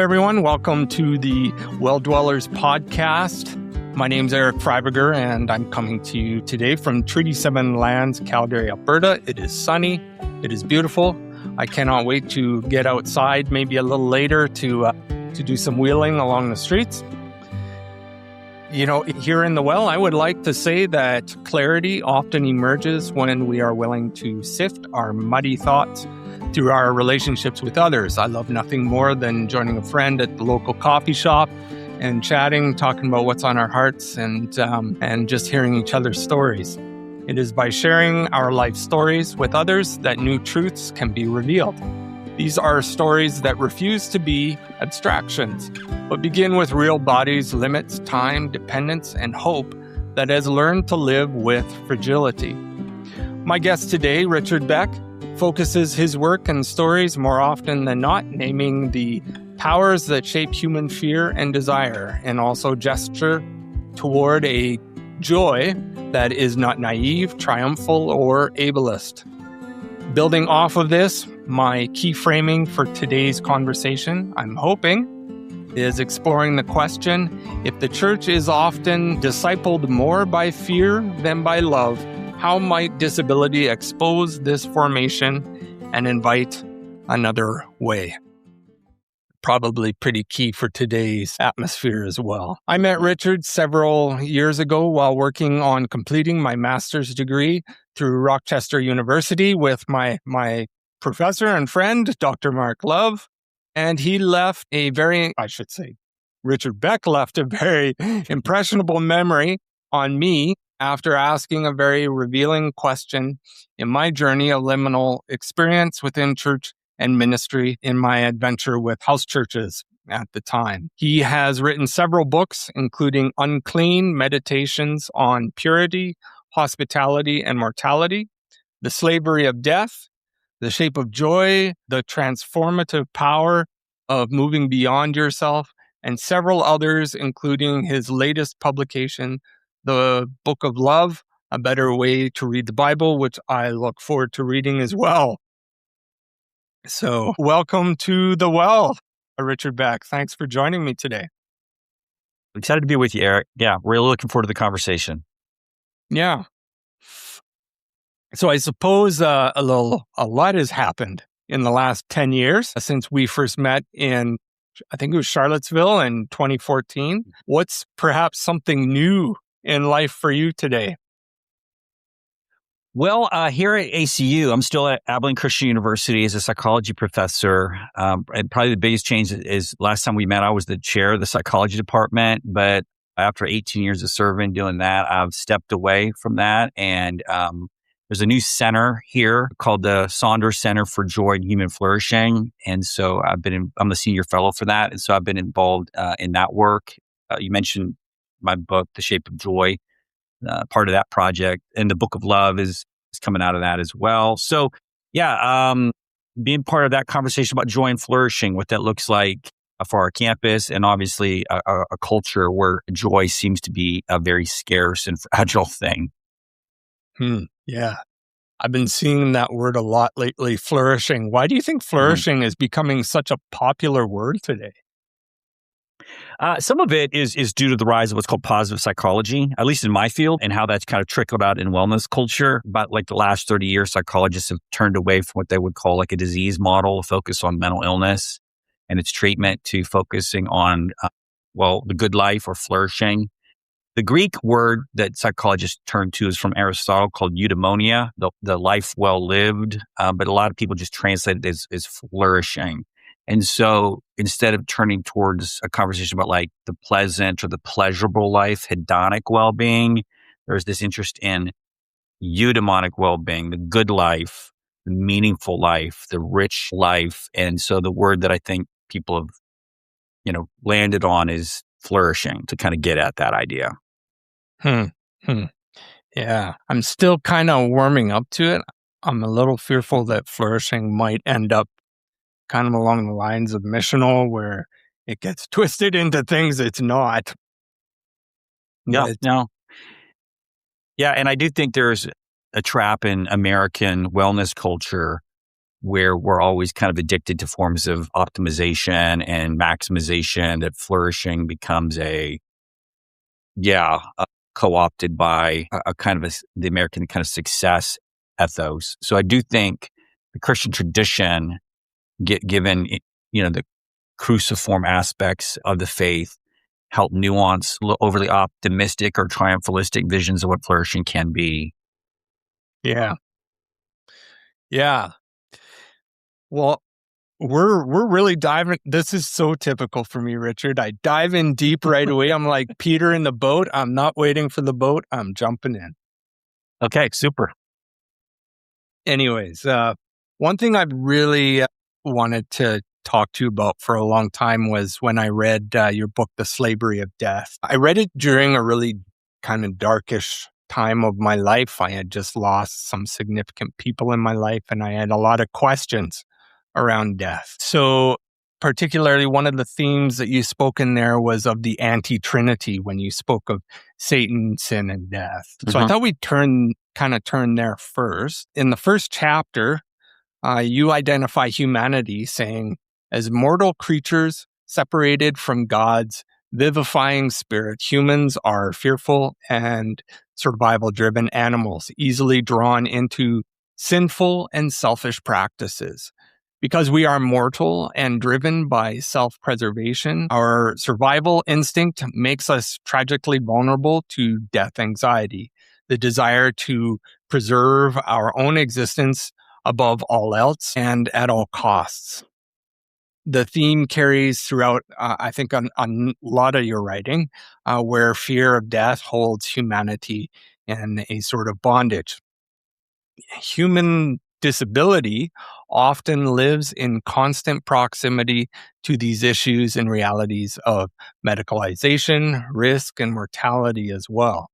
everyone. Welcome to the Well Dwellers podcast. My name's Eric Freiberger, and I'm coming to you today from Treaty 7 lands, Calgary, Alberta. It is sunny. It is beautiful. I cannot wait to get outside maybe a little later to do some wheeling along the streets. You know, here in the Well, I would like to say that clarity often emerges when we are willing to sift our muddy thoughts through our relationships with others. I love nothing more than joining a friend at the local coffee shop and chatting, talking about what's on our hearts and just hearing each other's stories. It is by sharing our life stories with others that new truths can be revealed. These are stories that refuse to be abstractions, but begin with real bodies, limits, time, dependence, and hope that has learned to live with fragility. My guest today, Richard Beck, focuses his work and stories more often than not, naming the powers that shape human fear and desire, and also gesture toward a joy that is not naive, triumphal, or ableist. Building off of this, my key framing for today's conversation, I'm hoping, is exploring the question, if the church is often discipled more by fear than by love, how might disability expose this formation and invite another way? Probably pretty key for today's atmosphere as well. I met Richard several years ago while working on completing my master's degree through Rochester University with my professor and friend, Dr. Mark Love. And he left Richard Beck left a very impressionable memory on me after asking a very revealing question in my journey of liminal experience within church and ministry in my adventure with house churches at the time. He has written several books, including Unclean, Meditations on Purity, Hospitality, and Mortality, The Slavery of Death, The Shape of Joy, The Transformative Power of Moving Beyond Yourself, and several others, including his latest publication, The Book of Love, A Better Way to Read the Bible, which I look forward to reading as well. So, welcome to the Well, Richard Beck. Thanks for joining me today. Excited to be with you, Eric. Yeah, really looking forward to the conversation. Yeah. So I suppose a lot has happened in the last 10 years since we first met in, I think it was Charlottesville in 2014. What's perhaps something new in life for you today? Well, here at ACU, I'm still at Abilene Christian University as a psychology professor. And probably the biggest change is last time we met, I was the chair of the psychology department. But after 18 years of serving doing that, I've stepped away from that. And there's a new center here called the Saunders Center for Joy and Human Flourishing. And so I'm the senior fellow for that. And so I've been involved in that work. You mentioned my book, The Shape of Joy. Part of that project, and the Book of Love is coming out of that as well. So, yeah, being part of that conversation about joy and flourishing, what that looks like for our campus, and obviously a culture where joy seems to be a very scarce and fragile thing. Yeah, I've been seeing that word a lot lately, flourishing. Why do you think flourishing is becoming such a popular word today? Some of it is due to the rise of what's called positive psychology, at least in my field, and how that's kind of trickled out in wellness culture. About like the last 30 years, psychologists have turned away from what they would call like a disease model, focus on mental illness and its treatment, to focusing on, the good life or flourishing. The Greek word that psychologists turn to is from Aristotle, called eudaimonia, the life well lived, but a lot of people just translate it as flourishing. And so instead of turning towards a conversation about like the pleasant or the pleasurable life, hedonic well-being, there's this interest in eudaimonic well-being, the good life, the meaningful life, the rich life. And so the word that I think people have, landed on is flourishing, to kind of get at that idea. Yeah, I'm still kind of warming up to it. I'm a little fearful that flourishing might end up kind of along the lines of missional, where it gets twisted into things it's not. Yeah, and I do think there's a trap in American wellness culture where we're always kind of addicted to forms of optimization and maximization, that flourishing becomes co-opted by a kind of the American kind of success ethos. So I do think the Christian tradition, given, the cruciform aspects of the faith, help nuance overly optimistic or triumphalistic visions of what flourishing can be. Yeah. Yeah. Well, we're really diving. This is so typical for me, Richard. I dive in deep right away. I'm like Peter in the boat. I'm not waiting for the boat. I'm jumping in. Okay, super. Anyways, one thing I've really wanted to talk to you about for a long time was when I read your book, The Slavery of Death. I read it during a really kind of darkish time of my life. I had just lost some significant people in my life, and I had a lot of questions around death. So particularly one of the themes that you spoke in there was of the Anti-Trinity when you spoke of Satan, sin, and death. So I thought we'd turn there first. In the first chapter, you identify humanity saying, as mortal creatures separated from God's vivifying spirit, humans are fearful and survival-driven animals, easily drawn into sinful and selfish practices. Because we are mortal and driven by self-preservation, our survival instinct makes us tragically vulnerable to death anxiety, the desire to preserve our own existence above all else and at all costs. The theme carries throughout, I think, on a lot of your writing, where fear of death holds humanity in a sort of bondage. Human disability often lives in constant proximity to these issues and realities of medicalization, risk, and mortality as well.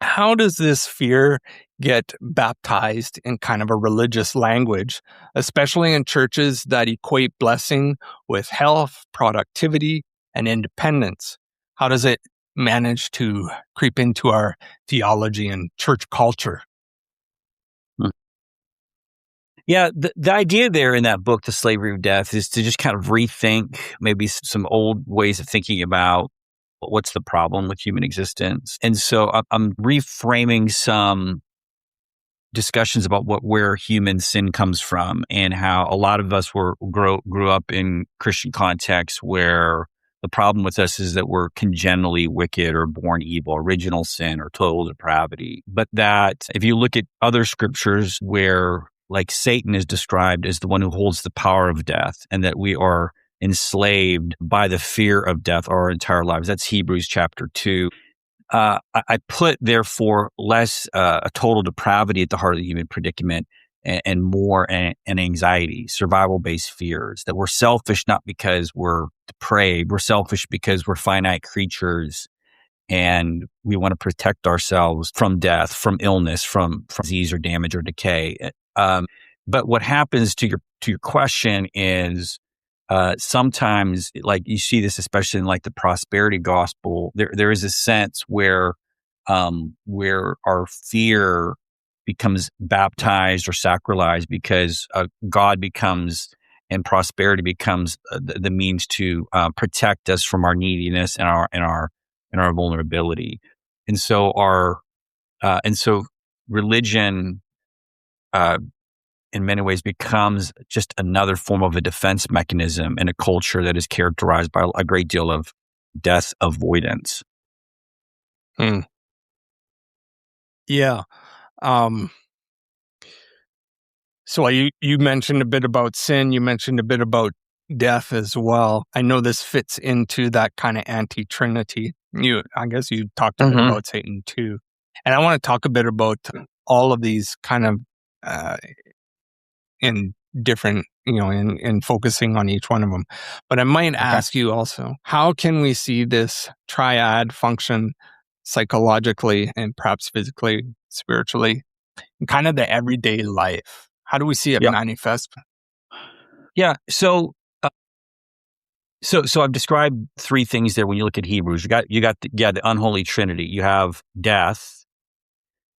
How does this fear get baptized in kind of a religious language, especially in churches that equate blessing with health, productivity, and independence? How does it manage to creep into our theology and church culture? Yeah, the idea there in that book, The Slavery of Death, is to just kind of rethink maybe some old ways of thinking about what's the problem with human existence. And so I'm reframing some discussions about where human sin comes from, and how a lot of us grew up in Christian contexts where the problem with us is that we're congenitally wicked or born evil, original sin or total depravity. But that if you look at other scriptures where like Satan is described as the one who holds the power of death, and that we are enslaved by the fear of death our entire lives. That's Hebrews chapter 2. I put, therefore, less a total depravity at the heart of the human predicament, and more an anxiety, survival-based fears, that we're selfish not because we're depraved. We're selfish because we're finite creatures, and we want to protect ourselves from death, from illness, from disease or damage or decay. But what happens to your question is, sometimes, like you see this, especially in like the prosperity gospel, there is a sense where our fear becomes baptized or sacralized because God becomes, and prosperity becomes the means to protect us from our neediness and our vulnerability. And so religion, in many ways, becomes just another form of a defense mechanism in a culture that is characterized by a great deal of death avoidance. Yeah. So you mentioned a bit about sin. You mentioned a bit about death as well. I know this fits into that kind of anti-Trinity. I guess you talked a bit about Satan too. And I want to talk a bit about all of these kind of in different, in focusing on each one of them. But I might ask you also, how can we see this triad function psychologically and perhaps physically, spiritually, in kind of the everyday life? How do we see it manifest? Yeah. So I've described three things there. When you look at Hebrews, you got the unholy Trinity. You have death,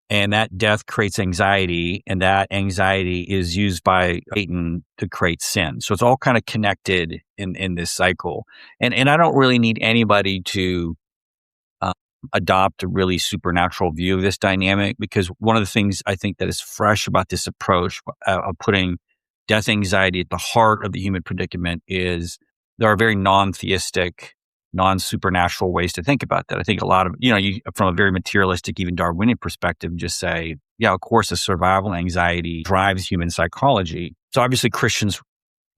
And that death creates anxiety, and that anxiety is used by Satan to create sin. So it's all kind of connected in this cycle. And I don't really need anybody to adopt a really supernatural view of this dynamic, because one of the things I think that is fresh about this approach of putting death anxiety at the heart of the human predicament is there are very non-theistic, non-supernatural ways to think about that. I think a lot of, you from a very materialistic, even Darwinian perspective, just say, yeah, of course, the survival anxiety drives human psychology. So obviously Christians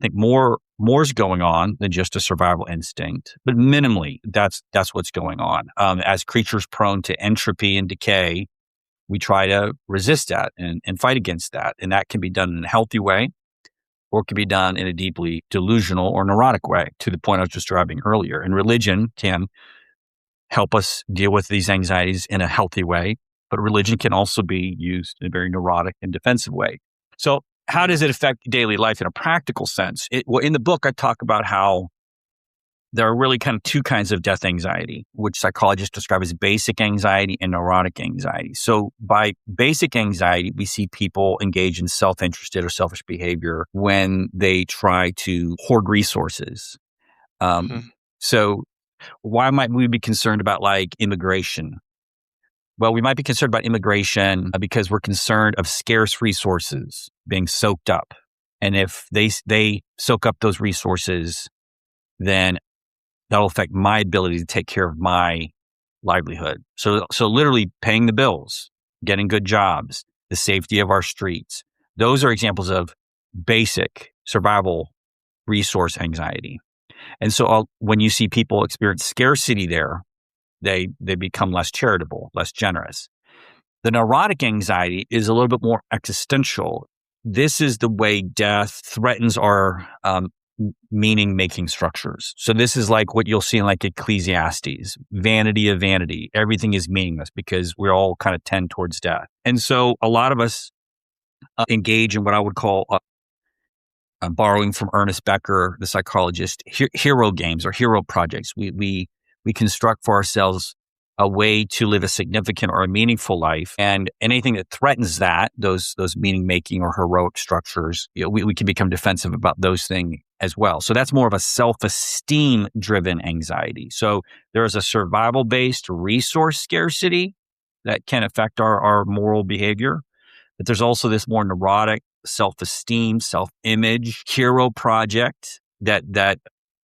think more's going on than just a survival instinct, but minimally, that's what's going on. As creatures prone to entropy and decay, we try to resist that and fight against that. And that can be done in a healthy way, or it can be done in a deeply delusional or neurotic way, to the point I was describing earlier. And religion can help us deal with these anxieties in a healthy way, but religion can also be used in a very neurotic and defensive way. So how does it affect daily life in a practical sense? Well, in the book, I talk about how there are really kind of two kinds of death anxiety, which psychologists describe as basic anxiety and neurotic anxiety. So by basic anxiety, we see people engage in self-interested or selfish behavior when they try to hoard resources. So why might we be concerned about like immigration? Well, we might be concerned about immigration because we're concerned of scarce resources being soaked up. And if they soak up those resources, then that'll affect my ability to take care of my livelihood. So literally paying the bills, getting good jobs, the safety of our streets. Those are examples of basic survival resource anxiety. And so when you see people experience scarcity there, they become less charitable, less generous. The neurotic anxiety is a little bit more existential. This is the way death threatens our meaning-making structures. So this is like what you'll see in like Ecclesiastes, vanity of vanity. Everything is meaningless because we all kind of tend towards death. And so a lot of us engage in what I would call borrowing from Ernest Becker, the psychologist, hero games or hero projects. We construct for ourselves a way to live a significant or a meaningful life, and anything that threatens that, those meaning-making or heroic structures, we can become defensive about those things as well. So that's more of a self-esteem-driven anxiety. So there is a survival-based resource scarcity that can affect our moral behavior, but there's also this more neurotic self-esteem, self-image, hero project that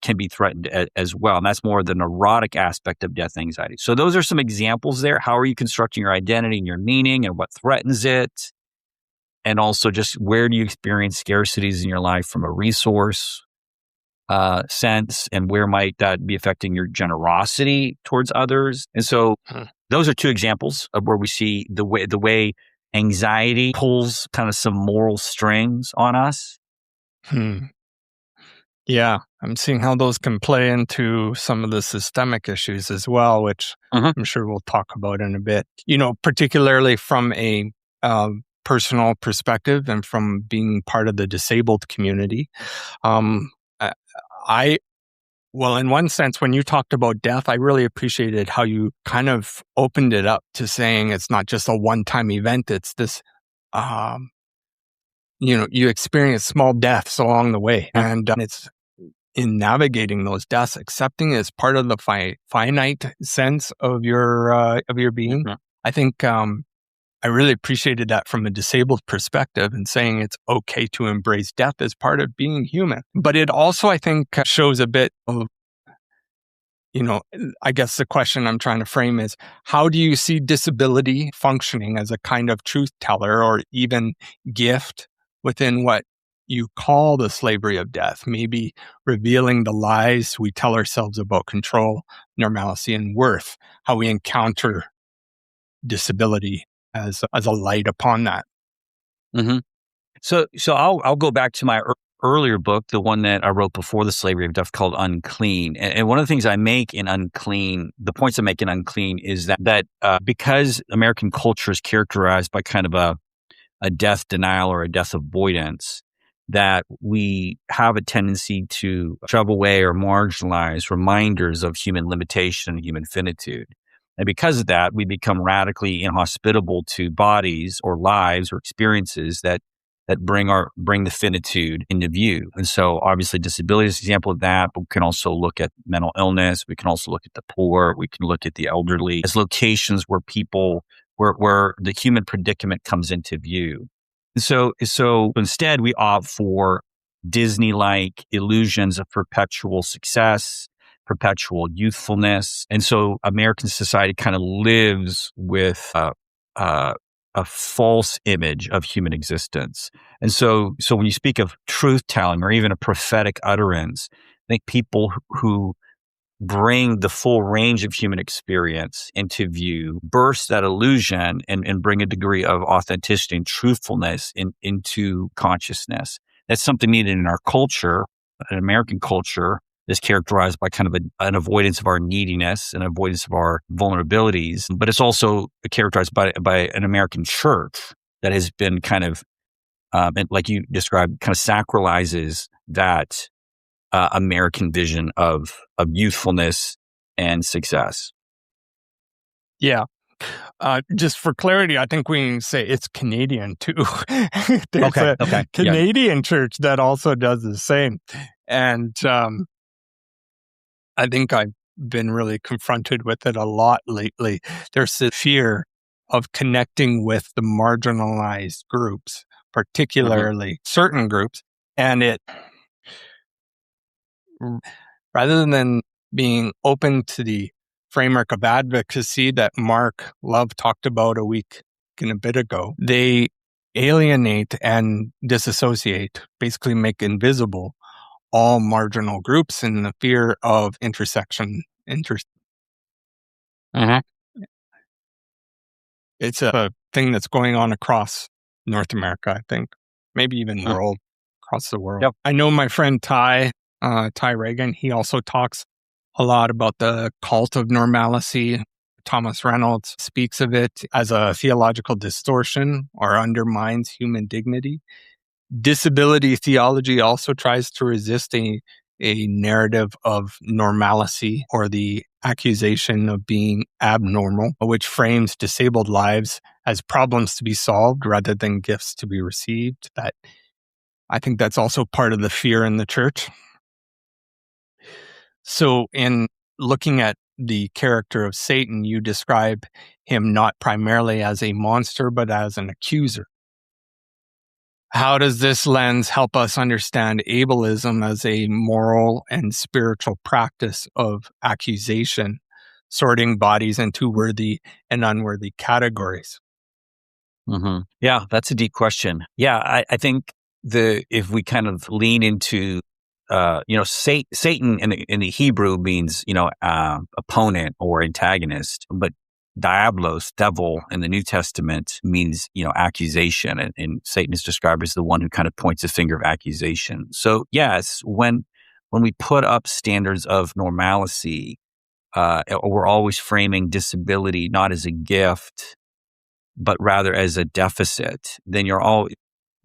can be threatened as well. And that's more the neurotic aspect of death anxiety. So those are some examples there. How are you constructing your identity and your meaning and what threatens it? And also just where do you experience scarcities in your life from a resource sense, and where might that be affecting your generosity towards others? And so those are two examples of where we see the way anxiety pulls kind of some moral strings on us. Yeah, I'm seeing how those can play into some of the systemic issues as well, which I'm sure we'll talk about in a bit. Particularly from a personal perspective and from being part of the disabled community. Well, in one sense, when you talked about death, I really appreciated how you kind of opened it up to saying it's not just a one-time event. It's this, you experience small deaths along the way. And it's in navigating those deaths, accepting it as part of the finite sense of your being. I think I really appreciated that from a disabled perspective, and saying it's okay to embrace death as part of being human. But it also, I think, shows a bit of, I guess the question I'm trying to frame is, how do you see disability functioning as a kind of truth teller or even gift within what you call the slavery of death, maybe revealing the lies we tell ourselves about control, normalcy, and worth, how we encounter disability as a light upon that. So I'll go back to my earlier book, the one that I wrote before the slavery of death, called Unclean. And one of the things I make in Unclean, the points I make in Unclean, is that because American culture is characterized by kind of a death denial or a death avoidance, that we have a tendency to shove away or marginalize reminders of human limitation and human finitude. And because of that, we become radically inhospitable to bodies or lives or experiences that bring the finitude into view. And so obviously disability is an example of that, but we can also look at mental illness. We can also look at the poor. We can look at the elderly as locations where where the human predicament comes into view. And so instead we opt for Disney-like illusions of perpetual success, perpetual youthfulness. And so American society kind of lives with a false image of human existence. And so when you speak of truth telling or even a prophetic utterance, I think people who bring the full range of human experience into view burst that illusion and bring a degree of authenticity and truthfulness into consciousness. That's something needed in our culture. An American culture is characterized by kind of an avoidance of our neediness and avoidance of our vulnerabilities, but it's also characterized by an American church that has been kind of, and like you described, kind of sacralizes that American vision of youthfulness and success. Yeah. Just for clarity, I think we can say it's Canadian too. There's a Canadian church that also does the same. And I think I've been really confronted with it a lot lately. There's this fear of connecting with the marginalized groups, particularly certain groups. And rather than being open to the framework of advocacy that Mark Love talked about a bit ago, they alienate and disassociate, basically make invisible all marginal groups in the fear of intersection. It's a thing that's going on across North America, I think, maybe even across the world. Yep. I know my friend Ty Reagan, he also talks a lot about the cult of normalcy. Thomas Reynolds speaks of it as a theological distortion or undermines human dignity. Disability theology also tries to resist a narrative of normalcy or the accusation of being abnormal, which frames disabled lives as problems to be solved rather than gifts to be received. That I think that's also part of the fear in the church. So in looking at the character of Satan, you describe him not primarily as a monster, but as an accuser. How does this lens help us understand ableism as a moral and spiritual practice of accusation, sorting bodies into worthy and unworthy categories? Yeah, that's a deep question. Yeah, I think if we kind of lean into, Satan in the Hebrew means, opponent or antagonist, but diablos, devil, in the New Testament means, accusation. And Satan is described as the one who kind of points a finger of accusation. So yes, when we put up standards of normalcy, we're always framing disability not as a gift, but rather as a deficit,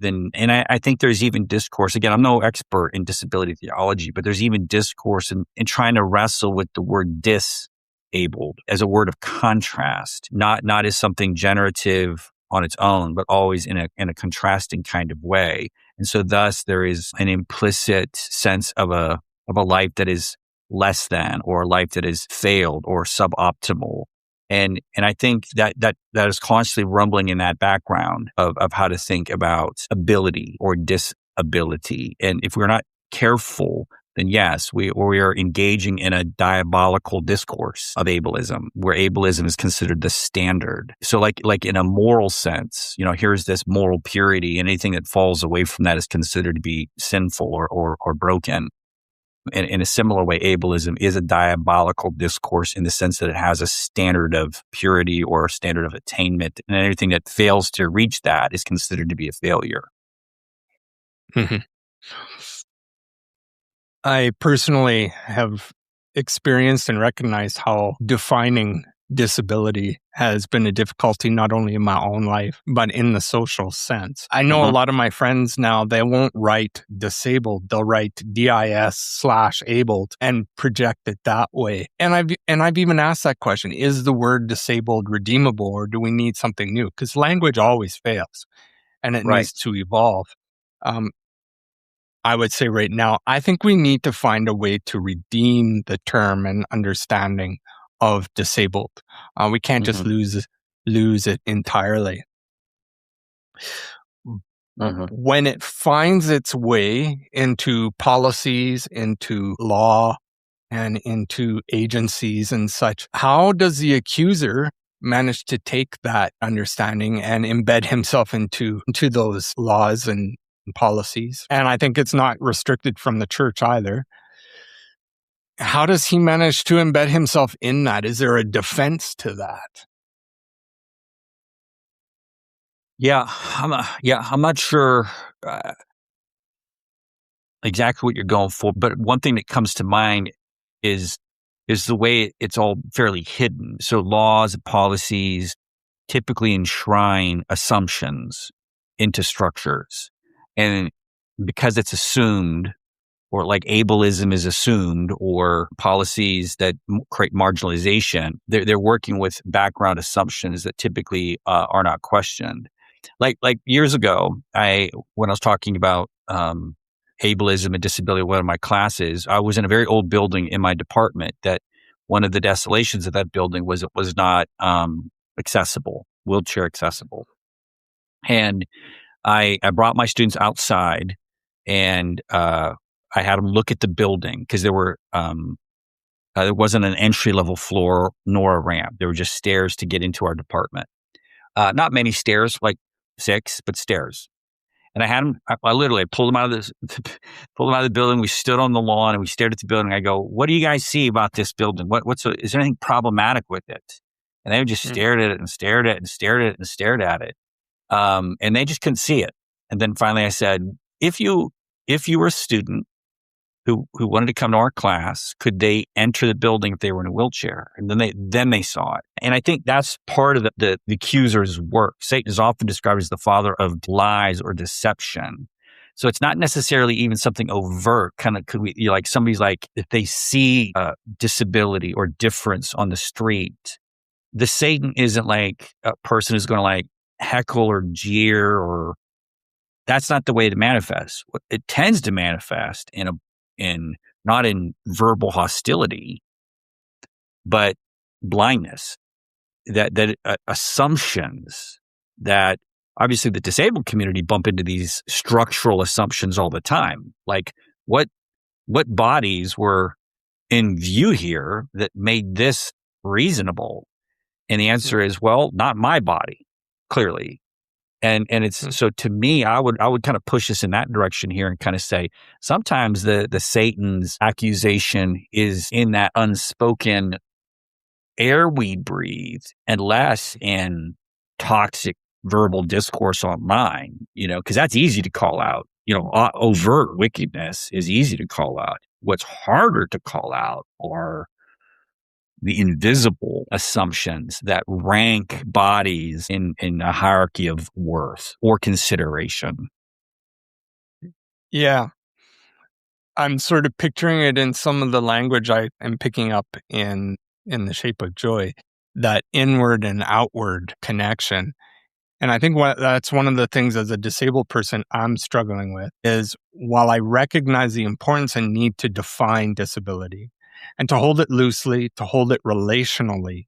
and I think there's even discourse. Again, I'm no expert in disability theology, but there's even discourse in trying to wrestle with the word disabled as a word of contrast, not as something generative on its own, but always in a contrasting kind of way. And so thus there is an implicit sense of a life that is less than, or a life that is failed or suboptimal. And I think that is constantly rumbling in that background of how to think about ability or disability. And if we're not careful, then yes, we are engaging in a diabolical discourse of ableism, where ableism is considered the standard. So like in a moral sense, here's this moral purity, and anything that falls away from that is considered to be sinful or broken. In a similar way, ableism is a diabolical discourse in the sense that it has a standard of purity or a standard of attainment, and anything that fails to reach that is considered to be a failure. I personally have experienced and recognized how defining disability has been a difficulty not only in my own life, but in the social sense. I know a lot of my friends now, they won't write disabled, they'll write DIS/abled and project it that way. And I've even asked that question, is the word disabled redeemable, or do we need something new? Because language always fails and it needs to evolve. I would say right now, I think we need to find a way to redeem the term and understanding of disabled. We can't just lose it entirely. When it finds its way into policies, into law, and into agencies and such, how does the accuser manage to take that understanding and embed himself into those laws and policies? And I think it's not restricted from the church either. How does he manage to embed himself in that? Is there a defense to that? I'm not sure exactly what you're going for, but one thing that comes to mind is the way it's all fairly hidden. So laws and policies typically enshrine assumptions into structures, and because it's assumed, or like ableism is assumed, or policies that create marginalization, they're working with background assumptions that typically are not questioned. Like years ago, when I was talking about ableism and disability, one of my classes, I was in a very old building in my department that one of the desolations of that building was it was not accessible, wheelchair accessible. And I brought my students outside, and I had them look at the building, because there wasn't an entry level floor nor a ramp. There were just stairs to get into our department. Not many stairs, like 6, but stairs. And I had them. I literally pulled them out of the building. We stood on the lawn and we stared at the building. I go, "What do you guys see about this building? Is there anything problematic with it?" And they just stared at it and stared at it and stared at it and stared at it. And they just couldn't see it. And then finally I said, if you were a student who wanted to come to our class, could they enter the building if they were in a wheelchair? And then they saw it. And I think that's part of the accuser's work. Satan is often described as the father of lies or deception. So it's not necessarily even something overt. Like somebody's like, if they see a disability or difference on the street, the Satan isn't like a person who's going to like heckle or jeer, or that's not the way it manifests. It tends to manifest not in verbal hostility, but blindness, that assumptions that obviously the disabled community bump into these structural assumptions all the time. Like what bodies were in view here that made this reasonable? And the answer is, well, not my body, clearly. And it's so to me, I would kind of push us in that direction here and kind of say sometimes the Satan's accusation is in that unspoken air we breathe, and less in toxic verbal discourse online, because that's easy to call out. Overt wickedness is easy to call out. What's harder to call out are the invisible assumptions that rank bodies in a hierarchy of worth or consideration. Yeah. I'm sort of picturing it in some of the language I am picking up in The Shape of Joy, that inward and outward connection. And I think that's one of the things as a disabled person I'm struggling with is, while I recognize the importance and need to define disability and to hold it loosely, to hold it relationally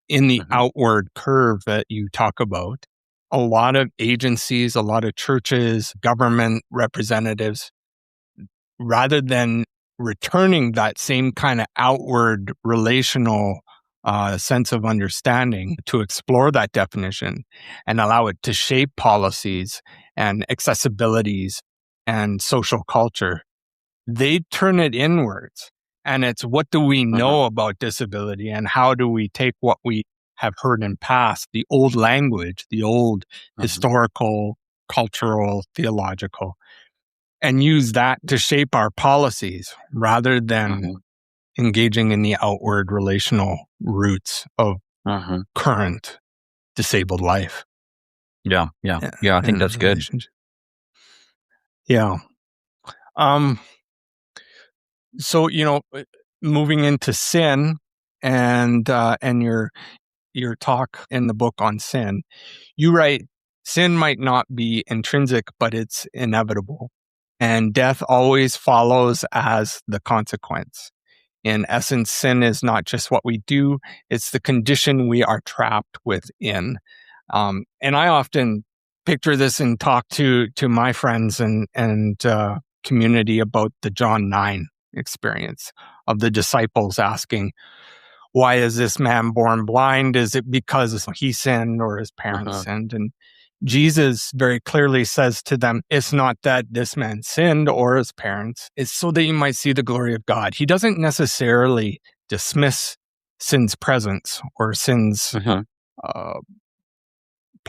in the outward curve that you talk about, a lot of agencies, a lot of churches, government representatives, rather than returning that same kind of outward relational sense of understanding to explore that definition and allow it to shape policies and accessibilities and social culture, they turn it inwards. And it's, what do we know about disability, and how do we take what we have heard in past, the old language, the old historical, cultural, theological, and use that to shape our policies rather than engaging in the outward relational roots of current disabled life. Yeah. I think that's good. Yeah. So, moving into sin and your talk in the book on sin, you write, sin might not be intrinsic, but it's inevitable. And death always follows as the consequence. In essence, sin is not just what we do, it's the condition we are trapped within. And I often picture this and talk to my friends and community about the John 9 experience of the disciples asking, why is this man born blind? Is it because he sinned or his parents sinned? And Jesus very clearly says to them, it's not that this man sinned or his parents. It's so that you might see the glory of God. He doesn't necessarily dismiss sin's presence or sin's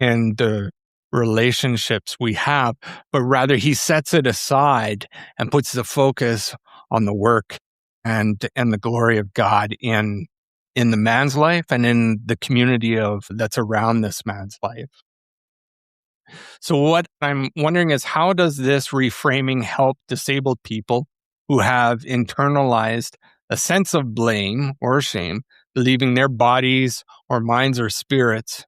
in the relationships we have, but rather he sets it aside and puts the focus on the work and the glory of God in the man's life and in the community that's around this man's life. So what I'm wondering is, how does this reframing help disabled people who have internalized a sense of blame or shame, believing their bodies or minds or spirits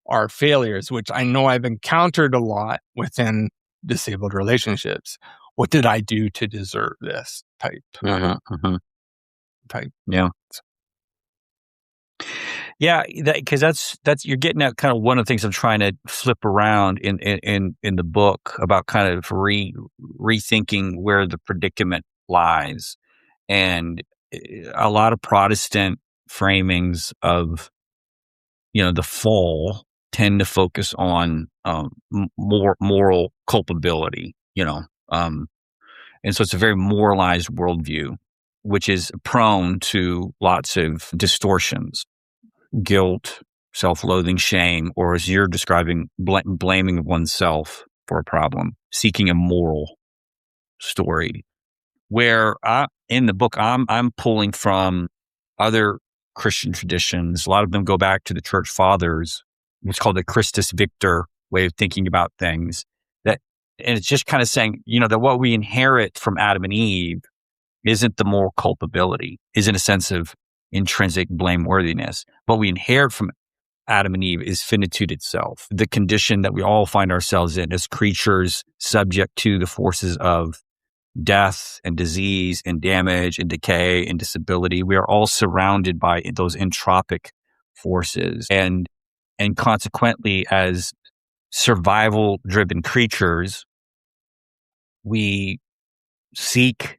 are failures, which I know I've encountered a lot within disabled relationships? What did I do to deserve this type? Type. Yeah, because that's you're getting at kind of one of the things I'm trying to flip around in the book about kind of rethinking where the predicament lies, and a lot of Protestant framings of the fall tend to focus on more moral culpability, and so it's a very moralized worldview, which is prone to lots of distortions. Guilt, self-loathing, shame, or as you're describing, blaming oneself for a problem, seeking a moral story. Where in the book, I'm pulling from other Christian traditions. A lot of them go back to the church fathers, what's called the Christus Victor way of thinking about things. And it's just kind of saying, that what we inherit from Adam and Eve isn't the moral culpability, isn't a sense of intrinsic blameworthiness. What we inherit from Adam and Eve is finitude itself, the condition that we all find ourselves in as creatures subject to the forces of death and disease and damage and decay and disability. We are all surrounded by those entropic forces. And consequently, as survival-driven creatures, we seek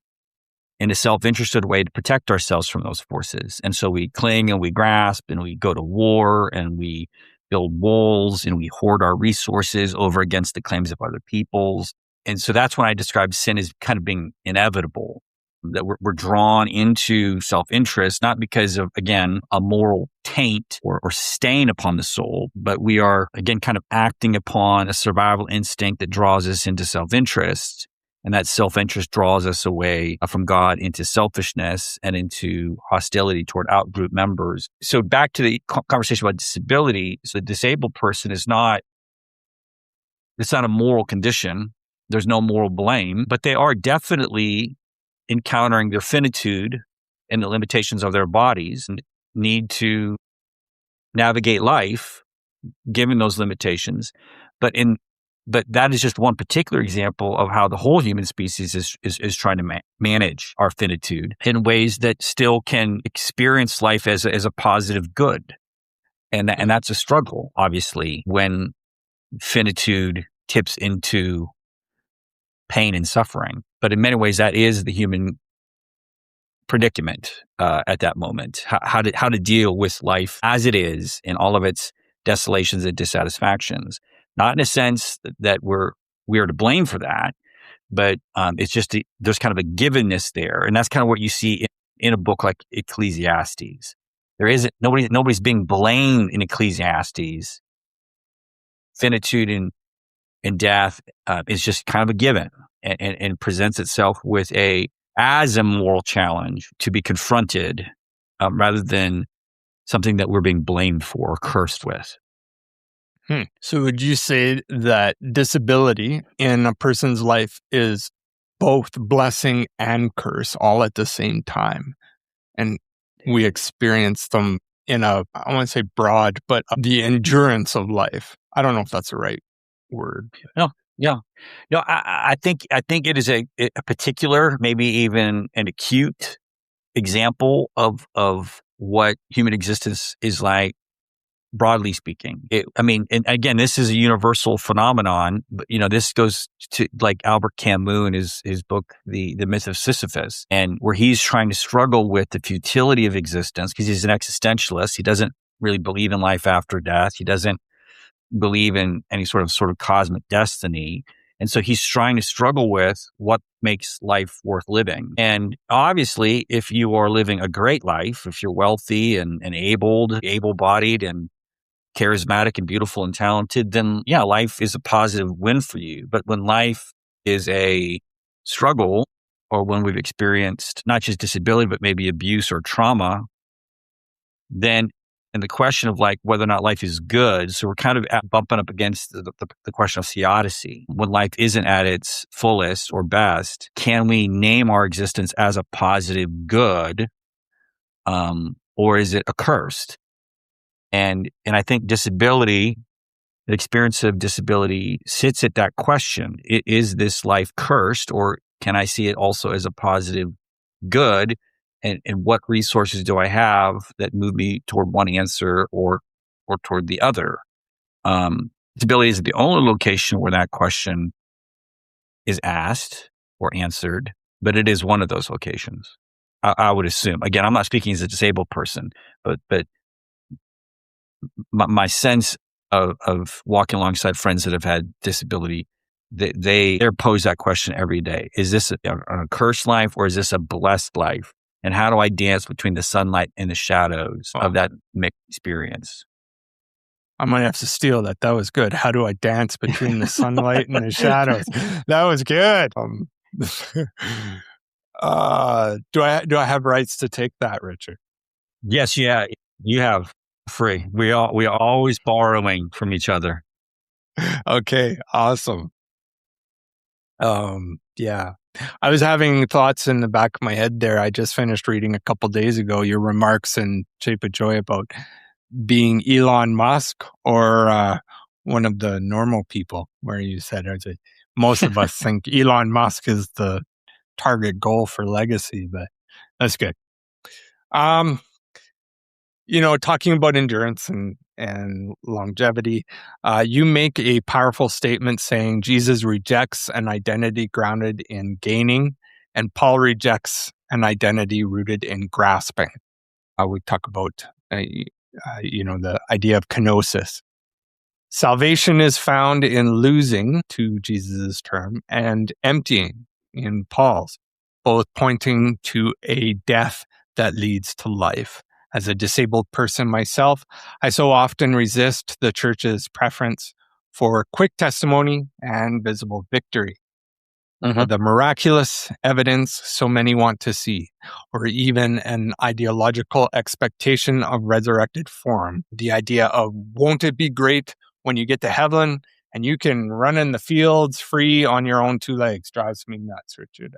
in a self-interested way to protect ourselves from those forces. And so we cling and we grasp and we go to war and we build walls and we hoard our resources over against the claims of other peoples. And so that's when I describe sin as kind of being inevitable, that we're drawn into self-interest, not because of, again, a moral taint or stain upon the soul, but we are, again, kind of acting upon a survival instinct that draws us into self-interest. And that self-interest draws us away from God into selfishness and into hostility toward out-group members. So back to the conversation about disability. So the disabled person it's not a moral condition. There's no moral blame, but they are definitely encountering their finitude and the limitations of their bodies and need to navigate life given those limitations. But that is just one particular example of how the whole human species is trying to manage our finitude in ways that still can experience life as a positive good. And that's a struggle, obviously, when finitude tips into pain and suffering. But in many ways, that is the human predicament at that moment. How to deal with life as it is in all of its desolations and dissatisfactions. Not in a sense that we are to blame for that, but it's just there's kind of a givenness there, and that's kind of what you see in a book like Ecclesiastes. There isn't nobody's being blamed in Ecclesiastes. Finitude and death is just kind of a given, and presents itself as a moral challenge to be confronted, rather than something that we're being blamed for or cursed with. So would you say that disability in a person's life is both blessing and curse all at the same time? And we experience them in I want to say broad, but the endurance of life. I don't know if that's the right word. No, yeah. No, I think it is a particular, maybe even an acute example of what human existence is like, broadly speaking. And again, this is a universal phenomenon, but this goes to like Albert Camus in his book, The Myth of Sisyphus, and where he's trying to struggle with the futility of existence because he's an existentialist. He doesn't really believe in life after death. He doesn't believe in any sort of cosmic destiny. And so he's trying to struggle with what makes life worth living. And obviously, if you are living a great life, if you're wealthy and able-bodied and charismatic and beautiful and talented, then yeah, life is a positive win for you. But when life is a struggle, or when we've experienced not just disability, but maybe abuse or trauma, then and the question of like whether or not life is good. So we're kind of bumping up against the question of theodicy. When life isn't at its fullest or best, can we name our existence as a positive good, or is it accursed? And I think disability, the experience of disability, sits at that question: is this life cursed, or can I see it also as a positive good? And what resources do I have that move me toward one answer or toward the other? Disability isn't the only location where that question is asked or answered, but it is one of those locations. I would assume. Again, I'm not speaking as a disabled person, but my sense of walking alongside friends that have had disability, they're posed that question every day. Is this a cursed life, or is this a blessed life? And how do I dance between the sunlight and the shadows of that mixed experience? I might have to steal that. That was good. How do I dance between the sunlight and the shadows? That was good. Do I have rights to take that, Richard? Yes, yeah, you have. Free. We are always borrowing from each other. Okay, awesome. Yeah. I was having thoughts in the back of my head there. I just finished reading a couple days ago your remarks in Shape of Joy about being Elon Musk or one of the normal people, where you said most of us think Elon Musk is the target goal for legacy, but that's good. Talking about endurance and longevity, you make a powerful statement saying Jesus rejects an identity grounded in gaining, and Paul rejects an identity rooted in grasping. We talk about, the idea of kenosis. Salvation is found in losing, to Jesus' term, and emptying in Paul's, both pointing to a death that leads to life. As a disabled person myself, I so often resist the church's preference for quick testimony and visible victory. The miraculous evidence so many want to see, or even an ideological expectation of resurrected form. The idea of, won't it be great when you get to heaven and you can run in the fields free on your own two legs, drives me nuts, Richard.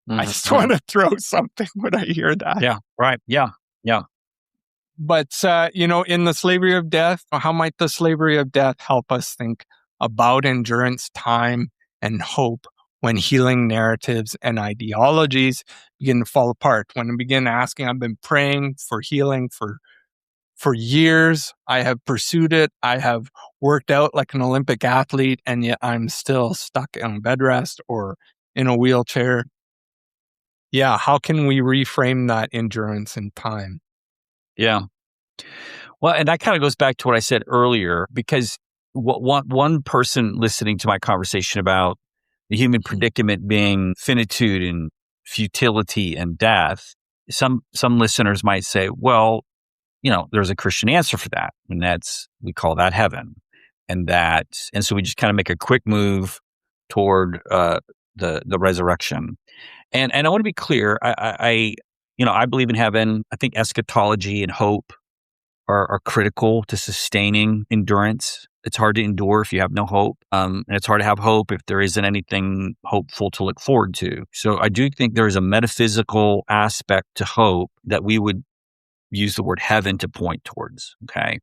I just want to throw something when I hear that. Yeah, right. Yeah. But, in the slavery of death, how might the slavery of death help us think about endurance, time, and hope when healing narratives and ideologies begin to fall apart? When I begin asking, I've been praying for healing for years. I have pursued it. I have worked out like an Olympic athlete, and yet I'm still stuck on bed rest or in a wheelchair. Yeah, how can we reframe that endurance in time? Yeah. Well, and that kind of goes back to what I said earlier, because one person listening to my conversation about the human predicament being finitude and futility and death, some listeners might say, well, there's a Christian answer for that, and we call that heaven, and so we just kind of make a quick move toward the resurrection. And I want to be clear, I believe in heaven. I think eschatology and hope are critical to sustaining endurance. It's hard to endure if you have no hope. And it's hard to have hope if there isn't anything hopeful to look forward to. So I do think there is a metaphysical aspect to hope that we would use the word heaven to point towards. Okay.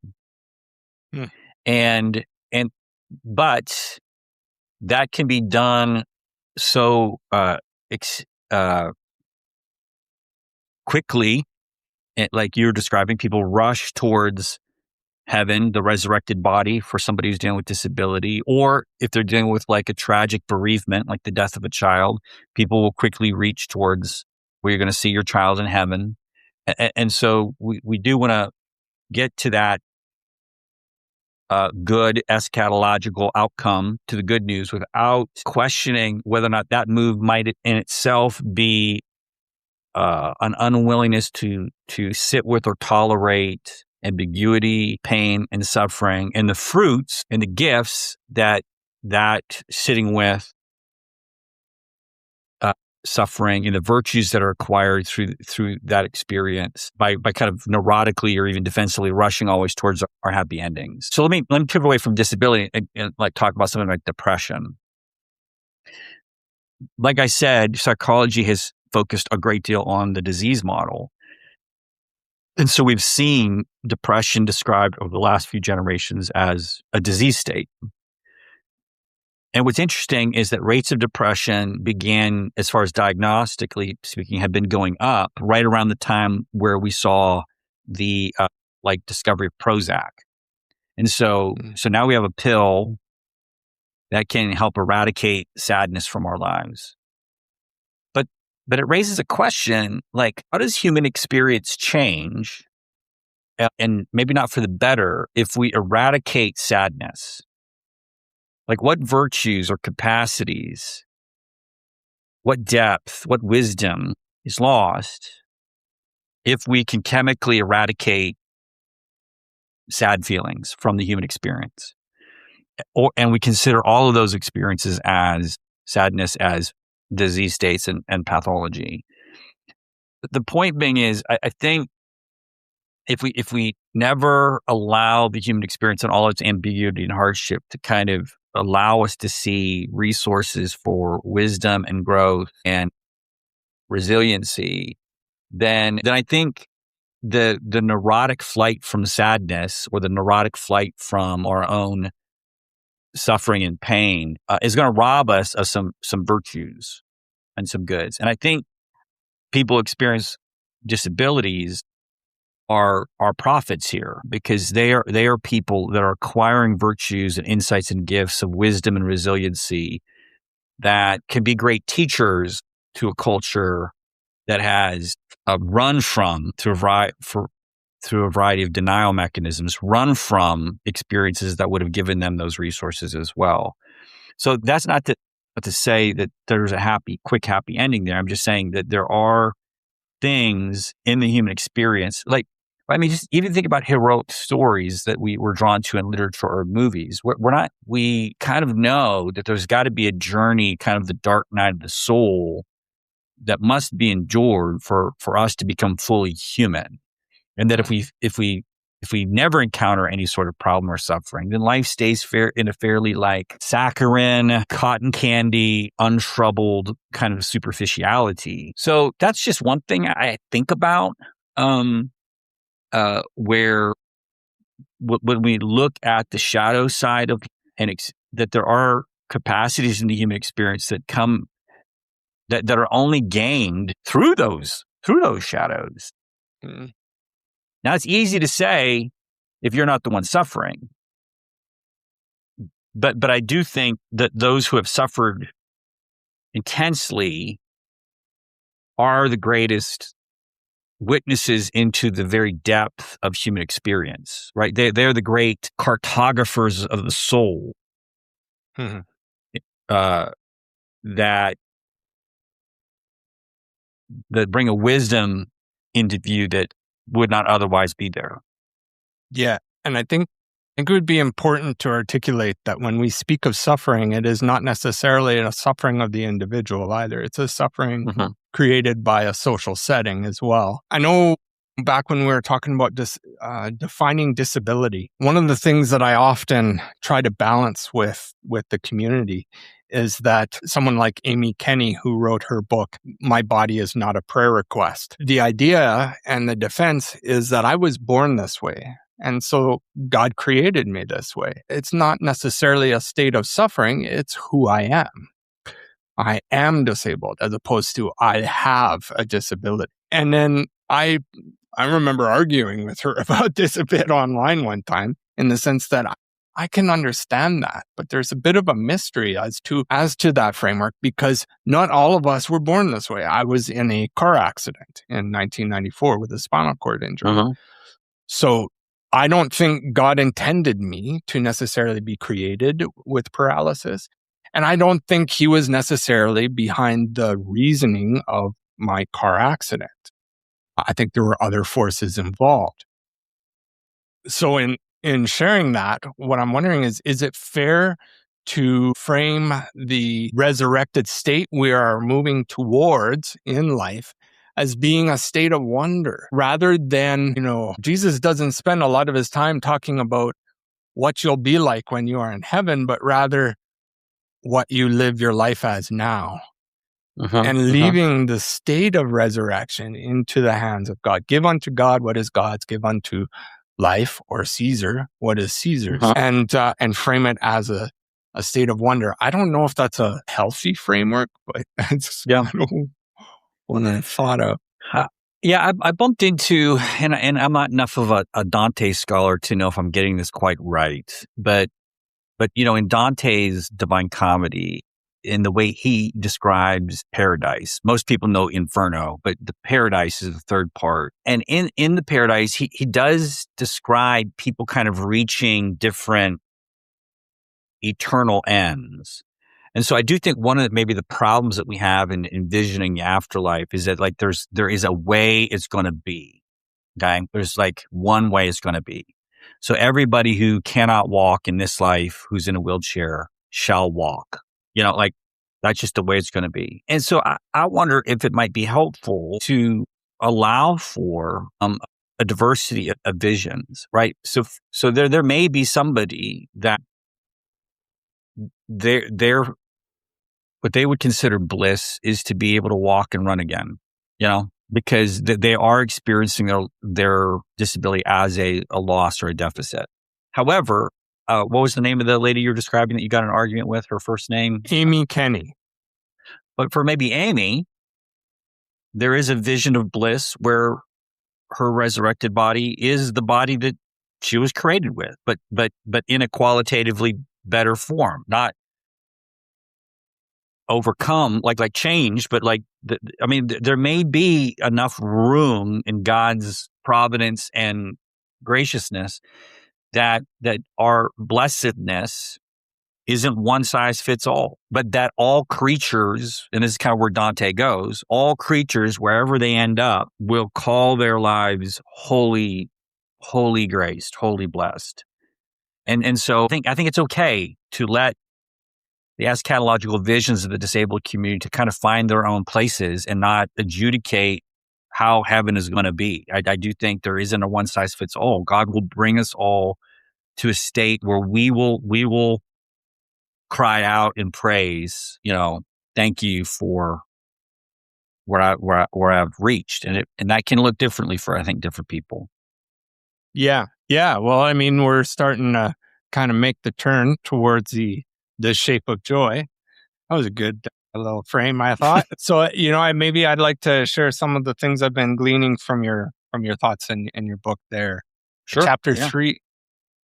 Hmm. But that can be done so quickly, like you're describing. People rush towards heaven, the resurrected body for somebody who's dealing with disability, or if they're dealing with like a tragic bereavement, like the death of a child, people will quickly reach towards where you're going to see your child in heaven. And so we do want to get to that good eschatological outcome, to the good news, without questioning whether or not that move might in itself be an unwillingness to sit with or tolerate ambiguity, pain, and suffering, and the fruits and the gifts that sitting with suffering and the virtues that are acquired through that experience by kind of neurotically or even defensively rushing always towards our happy endings. So let me pivot away from disability and like talk about something like depression. Like I said, psychology has focused a great deal on the disease model. And so we've seen depression described over the last few generations as a disease state. And what's interesting is that rates of depression began, as far as diagnostically speaking, have been going up right around the time where we saw the discovery of Prozac. And so now we have a pill that can help eradicate sadness from our lives. But it raises a question, like, how does human experience change, and maybe not for the better, if we eradicate sadness? Like, what virtues or capacities, what depth, what wisdom is lost if we can chemically eradicate sad feelings from the human experience? And we consider all of those experiences as sadness, as disease states and pathology. The point being is, I think if we never allow the human experience and all its ambiguity and hardship to kind of allow us to see resources for wisdom and growth and resiliency, then I think the neurotic flight from sadness, or the neurotic flight from our own suffering and pain, is going to rob us of some virtues and some goods. And I think people who experience disabilities are prophets here, because they are people that are acquiring virtues and insights and gifts of wisdom and resiliency that can be great teachers to a culture that has run from, through a variety of denial mechanisms, run from experiences that would have given them those resources as well. So that's not to say that there's a quick happy ending there. I'm just saying that there are things in the human experience, like, I mean, just even think about heroic stories that we were drawn to in literature or movies. We kind of know that there's got to be a journey, kind of the dark night of the soul, that must be endured for us to become fully human. And that if we never encounter any sort of problem or suffering, then life stays in a fairly like saccharine, cotton candy, untroubled kind of superficiality. So that's just one thing I think about. Where when we look at the shadow side of, that there are capacities in the human experience that come, that are only gained through those shadows. Mm. Now, it's easy to say if you're not the one suffering, but I do think that those who have suffered intensely are the greatest witnesses into the very depth of human experience, right? They're the great cartographers of the soul. Mm-hmm. That bring a wisdom into view that would not otherwise be there. Yeah. And I think it would be important to articulate that when we speak of suffering, it is not necessarily a suffering of the individual either. It's a suffering created by a social setting as well. I know back when we were talking about defining disability, one of the things that I often try to balance with the community is that someone like Amy Kenny, who wrote her book, My Body is Not a Prayer Request. The idea and the defense is that I was born this way. And so God created me this way. It's not necessarily a state of suffering. It's who I am. I am disabled as opposed to I have a disability. And then I remember arguing with her about this a bit online one time, in the sense that I can understand that, but there's a bit of a mystery as to that framework, because not all of us were born this way. I was in a car accident in 1994 with a spinal cord injury. Uh-huh. So I don't think God intended me to necessarily be created with paralysis. And I don't think he was necessarily behind the reasoning of my car accident. I think there were other forces involved. So in sharing that, what I'm wondering is it fair to frame the resurrected state we are moving towards in life as being a state of wonder, rather than, Jesus doesn't spend a lot of his time talking about what you'll be like when you are in heaven, but rather what you live your life as now. And leaving the state of resurrection into the hands of God. Give unto God what is God's, give unto life or Caesar what is Caesar's, and frame it as a state of wonder. I don't know if that's a healthy framework, but it's what I thought of. I bumped into, and I'm not enough of a Dante scholar to know if I'm getting this quite right, but in Dante's Divine Comedy, in the way he describes paradise, most people know Inferno, but the paradise is the third part. And in the paradise, he does describe people kind of reaching different eternal ends. And so I do think one of maybe the problems that we have in envisioning the afterlife is that there is a way it's going to be. Okay. There's one way it's going to be. So everybody who cannot walk in this life, who's in a wheelchair, shall walk. That's just the way it's going to be. And so I wonder if it might be helpful to allow for a diversity of visions, right? So there may be somebody that they're what they would consider bliss is to be able to walk and run again, because they are experiencing their disability as a loss or a deficit. However, what was the name of the lady you're describing that you got in an argument with? Her first name? Amy Kenny. But for maybe Amy, there is a vision of bliss where her resurrected body is the body that she was created with, but in a qualitatively better form, not overcome, like changed, but there may be enough room in God's providence and graciousness that our blessedness isn't one size fits all, but that all creatures, and this is kind of where Dante goes, all creatures, wherever they end up, will call their lives holy graced, holy blessed. And so I think it's okay to let the eschatological visions of the disabled community to kind of find their own places and not adjudicate how heaven is going to be. I do think there isn't a one size fits all. God will bring us all to a state where we will cry out in praise, thank you for where I've reached. And that can look differently for, I think, different people. Yeah. Yeah. Well, we're starting to kind of make the turn towards the shape of joy. That was a good little frame, I thought. So, I'd like to share some of the things I've been gleaning from your thoughts in your book there. Sure. Chapter 3.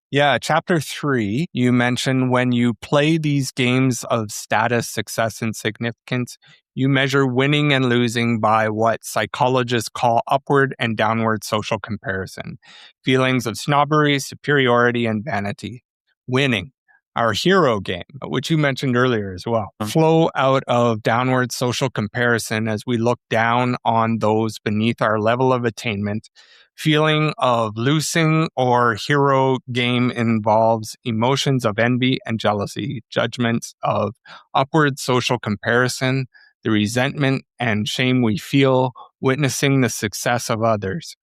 Yeah, chapter 3, you mentioned when you play these games of status, success, and significance, you measure winning and losing by what psychologists call upward and downward social comparison, feelings of snobbery, superiority, and vanity. Winning, our hero game, which you mentioned earlier as well, flow out of downward social comparison as we look down on those beneath our level of attainment. Feeling of losing or hero game involves emotions of envy and jealousy, judgments of upward social comparison, the resentment and shame we feel witnessing the success of others.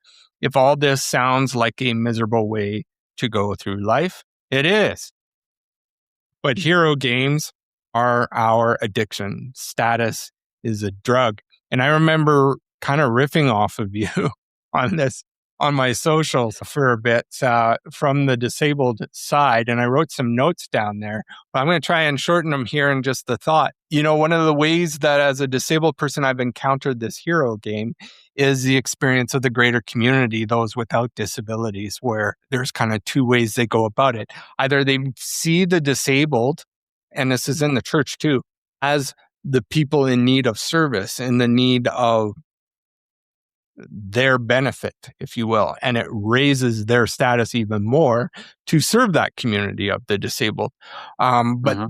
if all this sounds like a miserable way to go through life, it is. But hero games are our addiction. Status is a drug. And I remember kind of riffing off of you on this on my socials for a bit from the disabled side. And I wrote some notes down there. But I'm going to try and shorten them here in just the thought. One of the ways that as a disabled person I've encountered this hero game is the experience of the greater community, those without disabilities, where there's kind of two ways they go about it. Either they see the disabled, and this is in the church too, as the people in need of service, in the need of their benefit, if you will, and it raises their status even more to serve that community of the disabled. But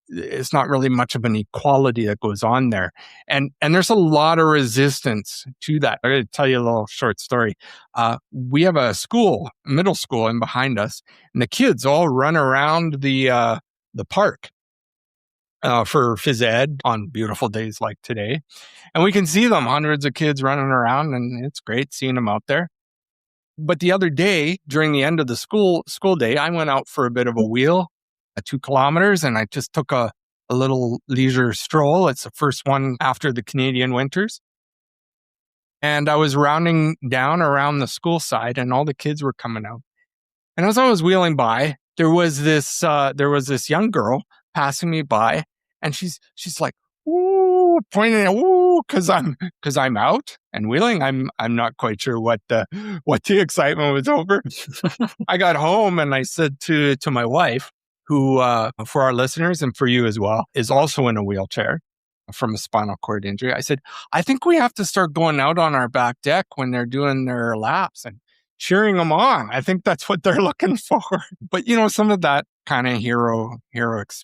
it's not really much of an equality that goes on there. And there's a lot of resistance to that. I'm going to tell you a little short story. We have a middle school in behind us, and the kids all run around the park for phys ed on beautiful days like today. And we can see them, hundreds of kids running around, and it's great seeing them out there. But the other day, during the end of the school day, I went out for a bit of a wheel at 2 kilometers, and I just took a little leisure stroll. It's the first one after the Canadian winters. And I was rounding down around the school side, and all the kids were coming out. And as I was wheeling by, there was this young girl passing me by, and she's like, "Ooh," pointing at, "Ooh," because I'm out and wheeling. I'm not quite sure what the excitement was over. I got home and I said to my wife, who for our listeners and for you as well, is also in a wheelchair from a spinal cord injury. I said, I think we have to start going out on our back deck when they're doing their laps and cheering them on. I think that's what they're looking for. But some of that kind of hero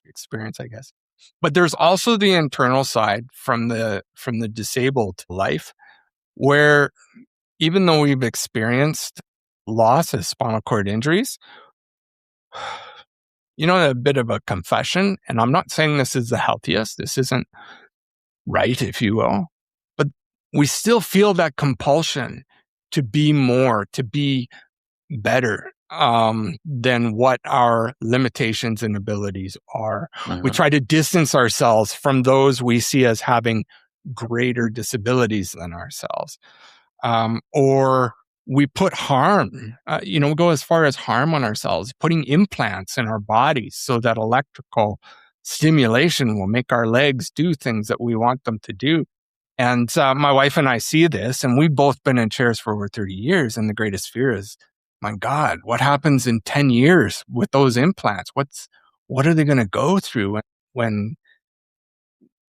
experience, I guess. But there's also the internal side from the disabled life, where even though we've experienced loss of spinal cord injuries, a bit of a confession, and I'm not saying this is the healthiest, this isn't right, if you will, but we still feel that compulsion to be more, to be better than what our limitations and abilities are. We try to distance ourselves from those we see as having greater disabilities than ourselves. Or we put harm, we go as far as harm on ourselves, putting implants in our bodies so that electrical stimulation will make our legs do things that we want them to do. And my wife and I see this, and we've both been in chairs for over 30 years. And the greatest fear is, my God, what happens in 10 years with those implants? What are they going to go through when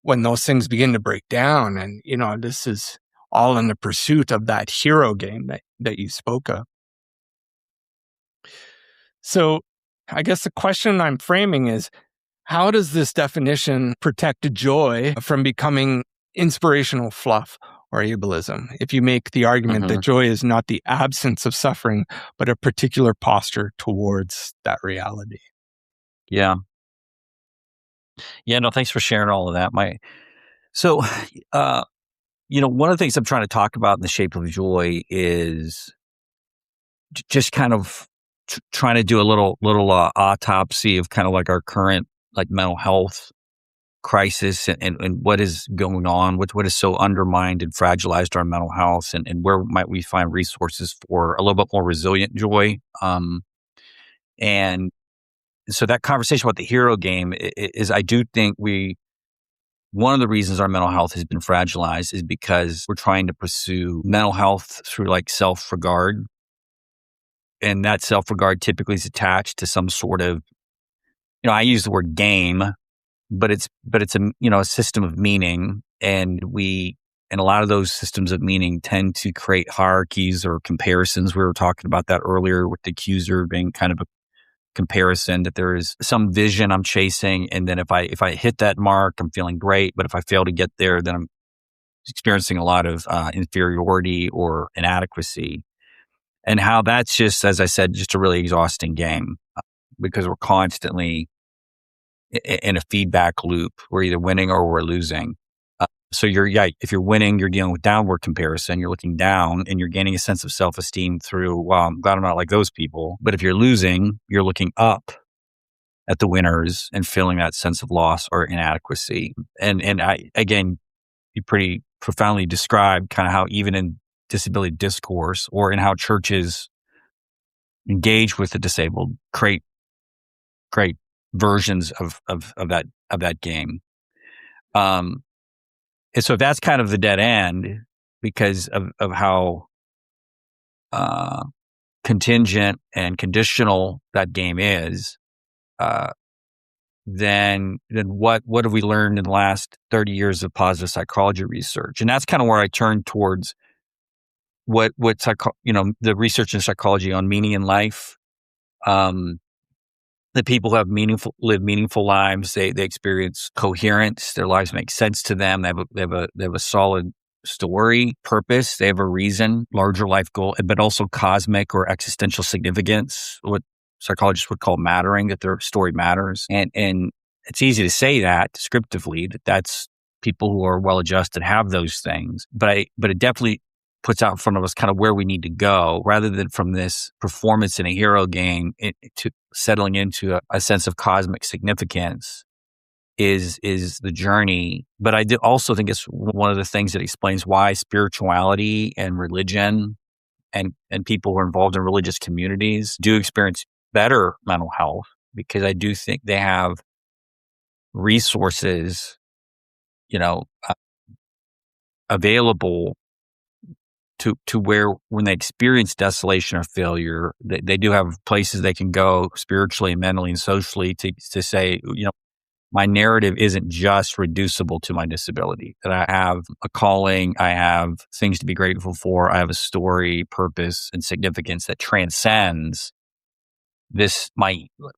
those things begin to break down? And, this is all in the pursuit of that hero game that you spoke of. So I guess the question I'm framing is, how does this definition protect joy from becoming inspirational fluff or ableism? If you make the argument that joy is not the absence of suffering, but a particular posture towards that reality. Yeah. No, thanks for sharing all of that. So, one of the things I'm trying to talk about in the shape of joy is just kind of trying to do a little autopsy of kind of like our current mental health crisis and what is going on, what is so undermined and fragilized our mental health, and where might we find resources for a little bit more resilient joy. And so that conversation about the hero game is I do think one of the reasons our mental health has been fragilized is because we're trying to pursue mental health through self-regard. And that self-regard typically is attached to some sort of, I use the word game, but it's a system of meaning, and a lot of those systems of meaning tend to create hierarchies or comparisons. We were talking about that earlier with the Accuser being kind of a comparison, that there is some vision I'm chasing, and then if I hit that mark, I'm feeling great, but if I fail to get there, then I'm experiencing a lot of inferiority or inadequacy, and how that's just, as I said, just a really exhausting game because we're constantly in a feedback loop. We're either winning or we're losing. So if you're winning, you're dealing with downward comparison. You're looking down and you're gaining a sense of self-esteem through, well, I'm glad I'm not like those people. But if you're losing, you're looking up at the winners and feeling that sense of loss or inadequacy. And again, you pretty profoundly described kind of how even in disability discourse or in how churches engage with the disabled, create versions of that game. And so that's kind of the dead end because of how contingent and conditional that game is. Then what have we learned in the last 30 years of positive psychology research? And that's kind of where I turn towards the research in psychology on meaning in life. The people who have live meaningful lives, they experience coherence. Their lives make sense to them. They have a solid story, purpose. They have a reason, larger life goal, but also cosmic or existential significance, what psychologists would call mattering, that their story matters. And it's easy to say that descriptively, that's people who are well-adjusted have those things. But it definitely puts out in front of us kind of where we need to go rather than from this performance in a hero game to settling into a sense of cosmic significance is the journey. But I also think it's one of the things that explains why spirituality and religion and people who are involved in religious communities do experience better mental health, because I do think they have resources, available to where when they experience desolation or failure, they do have places they can go spiritually, mentally, and socially to say, my narrative isn't just reducible to my disability, that I have a calling, I have things to be grateful for, I have a story, purpose, and significance that transcends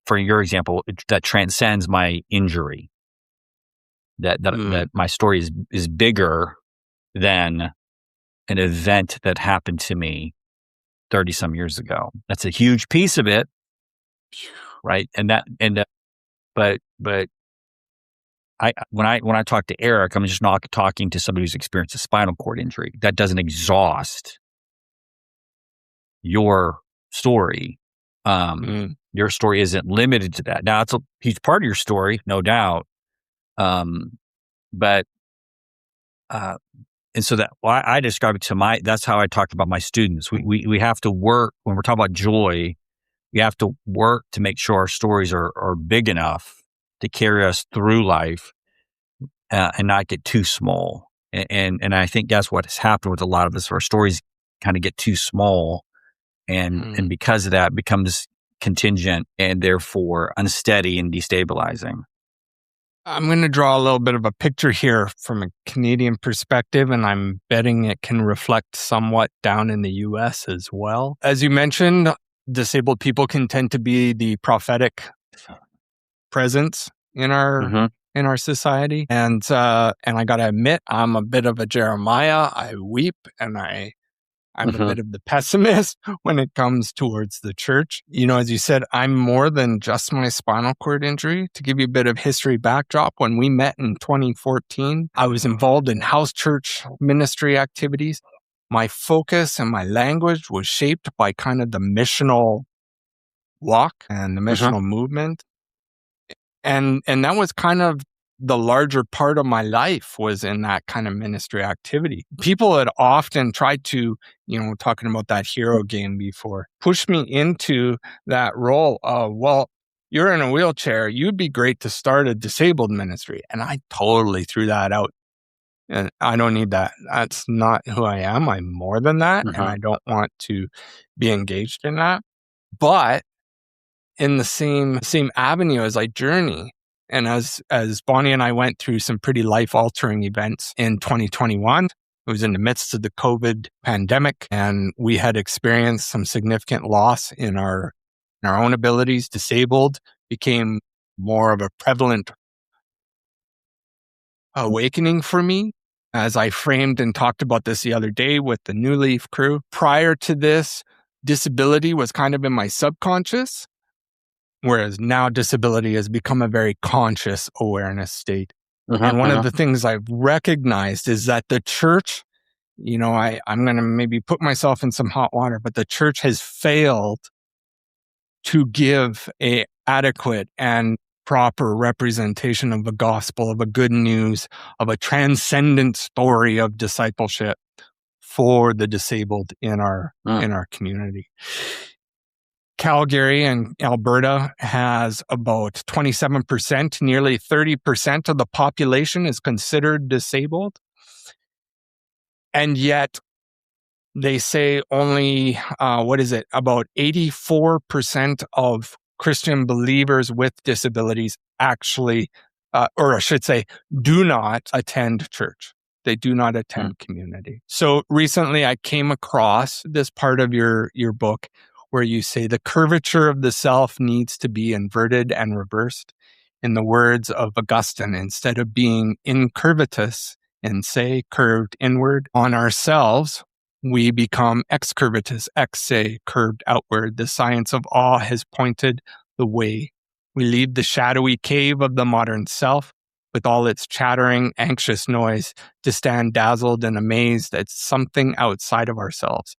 for your example, that transcends my injury, that my story is bigger than an event that happened to me 30 some years ago. That's a huge piece of it. Right. But when I talk to Eric, I'm just not talking to somebody who's experienced a spinal cord injury. That doesn't exhaust your story. Your story isn't limited to that. Now, it's a huge part of your story, no doubt. And so I describe it that's how I talk about my students. We have to work when we're talking about joy. We have to work to make sure our stories are big enough to carry us through life, and not get too small. And I think that's what has happened with a lot of us. Our stories kind of get too small, and because of that, becomes contingent and therefore unsteady and destabilizing. I'm going to draw a little bit of a picture here from a Canadian perspective, and I'm betting it can reflect somewhat down in the US as well. As you mentioned, disabled people can tend to be the prophetic presence in our society. And I got to admit, I'm a bit of a Jeremiah. I weep and I'm a bit of the pessimist when it comes towards the church. As you said, I'm more than just my spinal cord injury. To give you a bit of history backdrop, when we met in 2014, I was involved in house church ministry activities. My focus and my language was shaped by kind of the missional walk and the missional movement. And that was kind of the larger part of my life, was in that kind of ministry activity. People had often tried to, talking about that hero game before, push me into that role of, well, you're in a wheelchair, you'd be great to start a disabled ministry. And I totally threw that out. And I don't need that. That's not who I am. I'm more than that. And I don't want to be engaged in that. But in the same avenue as I journey, and as Bonnie and I went through some pretty life-altering events in 2021, it was in the midst of the COVID pandemic, and we had experienced some significant loss in our own abilities. Disabled became more of a prevalent awakening for me, as I framed and talked about this the other day with the New Leaf crew. Prior to this, disability was kind of in my subconscious, whereas now disability has become a very conscious awareness state. And one of the things I've recognized is that the church, I'm going to maybe put myself in some hot water, but the church has failed to give a adequate and proper representation of the gospel, of a good news, of a transcendent story of discipleship for the disabled in our community. Calgary and Alberta has about 27%, nearly 30% of the population is considered disabled. And yet they say only, about 84% of Christian believers with disabilities actually, or I should say, do not attend church. They do not attend community. So recently I came across this part of your book where you say the curvature of the self needs to be inverted and reversed. In the words of Augustine, instead of being incurvatus and say curved inward on ourselves, we become excurvatus, say curved outward. The science of awe has pointed the way. We leave the shadowy cave of the modern self with all its chattering, anxious noise to stand dazzled and amazed at something outside of ourselves.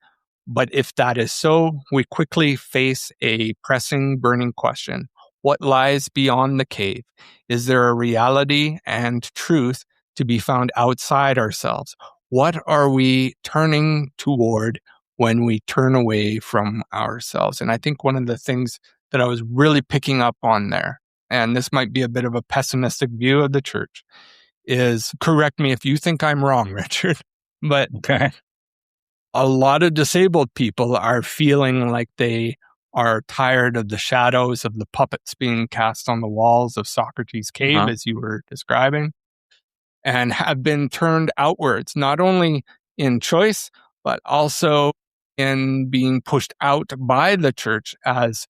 But if that is so, we quickly face a pressing, burning question. What lies beyond the cave? Is there a reality and truth to be found outside ourselves? What are we turning toward when we turn away from ourselves? And I think one of the things that I was really picking up on there, and this might be a bit of a pessimistic view of the church, is, correct me if you think I'm wrong, Richard, but a lot of disabled people are feeling like they are tired of the shadows of the puppets being cast on the walls of Socrates' cave, as you were describing, and have been turned outwards, not only in choice, but also in being pushed out by the church as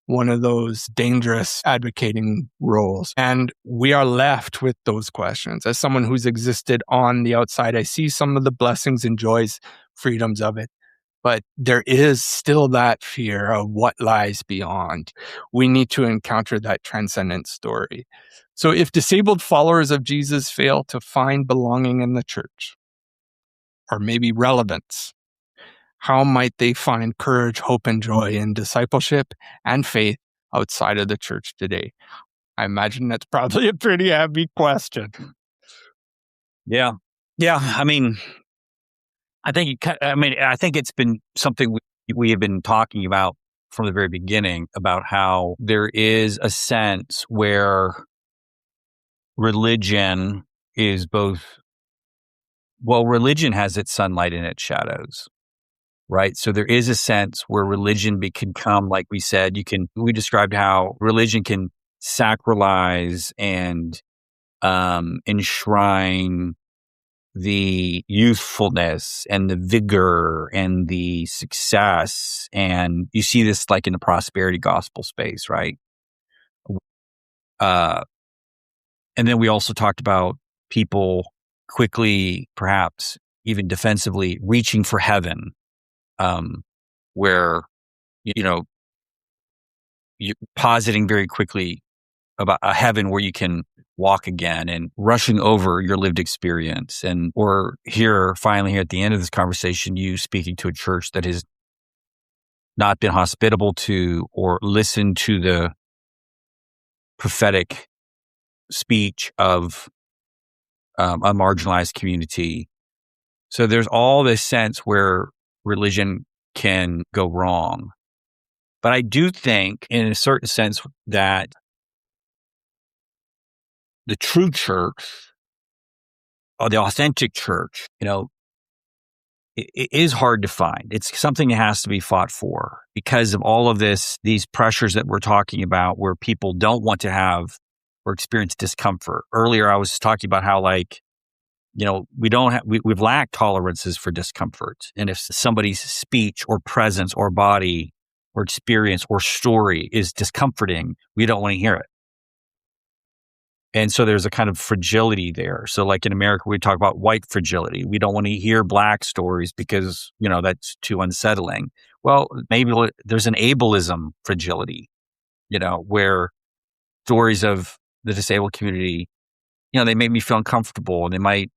one of those dangerous advocating roles. And we are left with those questions. As someone who's existed on the outside, I see some of the blessings and joys, freedoms of it. But there is still that fear of what lies beyond. We need to encounter that transcendent story. So if disabled followers of Jesus fail to find belonging in the church, or maybe relevance, how might they find courage, hope, and joy in discipleship and faith outside of the church today? I imagine that's probably a pretty heavy question. Yeah. I mean, I think it's been something we have been talking about from the very beginning, about how there is a sense where religion is both, religion has its sunlight and its shadows, right? So there is a sense where religion can come, like we said, we described how religion can sacralize and enshrine the youthfulness and the vigor and the success. And you see this like in the prosperity gospel space, right? And then we also talked about people quickly, perhaps even defensively, reaching for heaven, where, you're positing very quickly about a heaven where you can walk again, and rushing over your lived experience. Or finally here at the end of this conversation, you speaking to a church that has not been hospitable to or listened to the prophetic speech of a marginalized community. So there's all this sense where religion can go wrong. But I do think, in a certain sense, that the true church, or the authentic church, it is hard to find. It's something that has to be fought for because of all of these pressures that we're talking about, where people don't want to have or experience discomfort. Earlier, I was talking about how, we've lacked tolerances for discomfort. And if somebody's speech or presence or body or experience or story is discomforting, we don't want to hear it. And so there's a kind of fragility there. So like in America, we talk about white fragility. We don't want to hear Black stories because, that's too unsettling. Well, maybe there's an ableism fragility, where stories of the disabled community they make me feel uncomfortable, and they might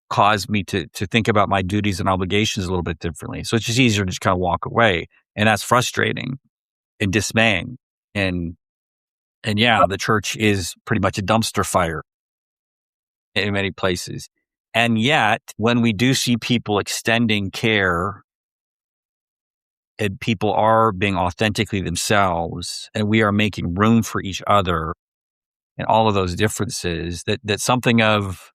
cause me to think about my duties and obligations a little bit differently. So it's just easier to just kind of walk away. And that's frustrating and dismaying. And yeah, the church is pretty much a dumpster fire in many places. And yet, when we do see people extending care and people are being authentically themselves, and we are making room for each other and all of those differences, that something of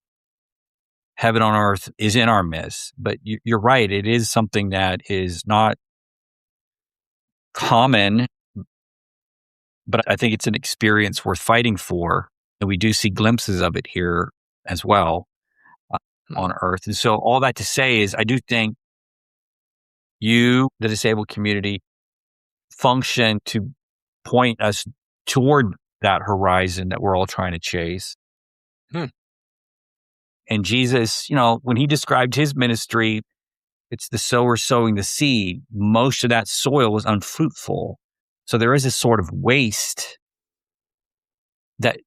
heaven on earth is in our midst. But you're right. It is something that is not common, but I think it's an experience worth fighting for. And we do see glimpses of it here as well on earth. And so all that to say is, I do think you, the disabled community, function to point us toward that horizon that we're all trying to chase. And Jesus, when he described his ministry, it's the sower sowing the seed. Most of that soil was unfruitful. So there is a sort of waste that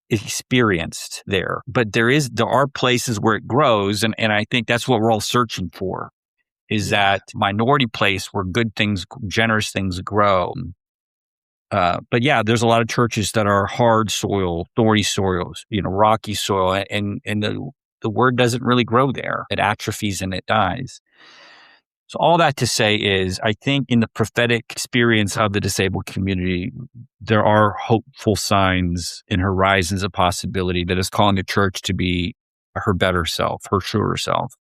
is experienced there. But there are places where it grows. And I think that's what we're all searching for, is that minority place where good things, generous things grow. But yeah, there's a lot of churches that are hard soil, thorny soils, rocky soil, and the word doesn't really grow there. It atrophies and it dies. So all that to say is, I think in the prophetic experience of the disabled community, there are hopeful signs and horizons of possibility that is calling the church to be her better self, her truer self.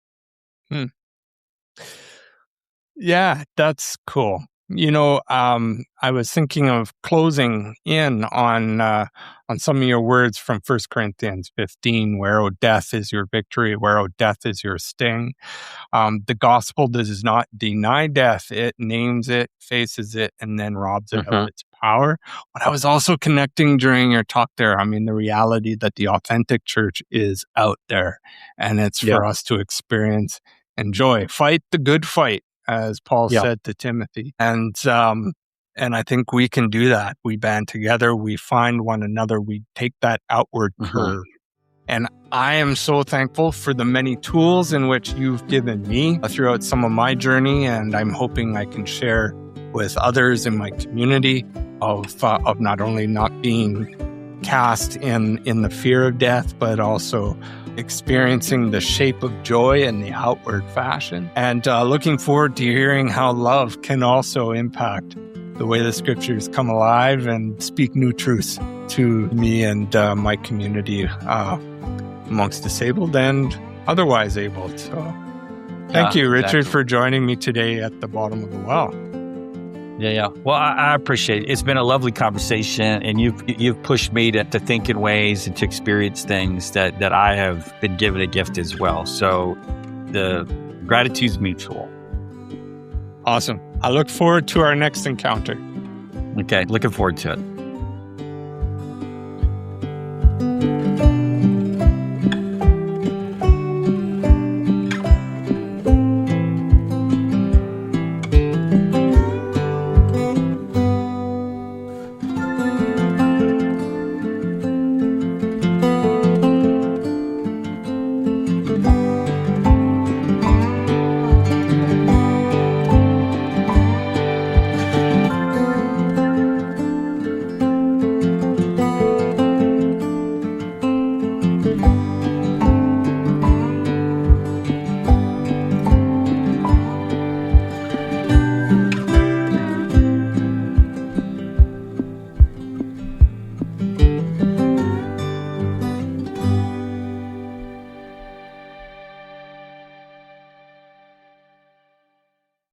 Yeah, that's cool. I was thinking of closing in on some of your words from 1 Corinthians 15, where, "O death is your victory, where, O death is your sting." The gospel does not deny death. It names it, faces it, and then robs it of its power. But I was also connecting during your talk there, the reality that the authentic church is out there, and it's for us to experience and enjoy. Fight the good fight, as Paul said to Timothy. And I think we can do that. We band together, we find one another, we take that outward curve. And I am so thankful for the many tools in which you've given me throughout some of my journey, and I'm hoping I can share with others in my community of not only not being cast in the fear of death, but also experiencing the shape of joy in the outward fashion. And looking forward to hearing how love can also impact the way the scriptures come alive and speak new truths to me and my community amongst disabled and otherwise abled. So thank you, Richard, for joining me today at the bottom of the well. Yeah. Well, I appreciate it. It's been a lovely conversation, and you've pushed me to think in ways and to experience things that I have been given a gift as well. So the gratitude's mutual. Awesome. I look forward to our next encounter. Okay, looking forward to it.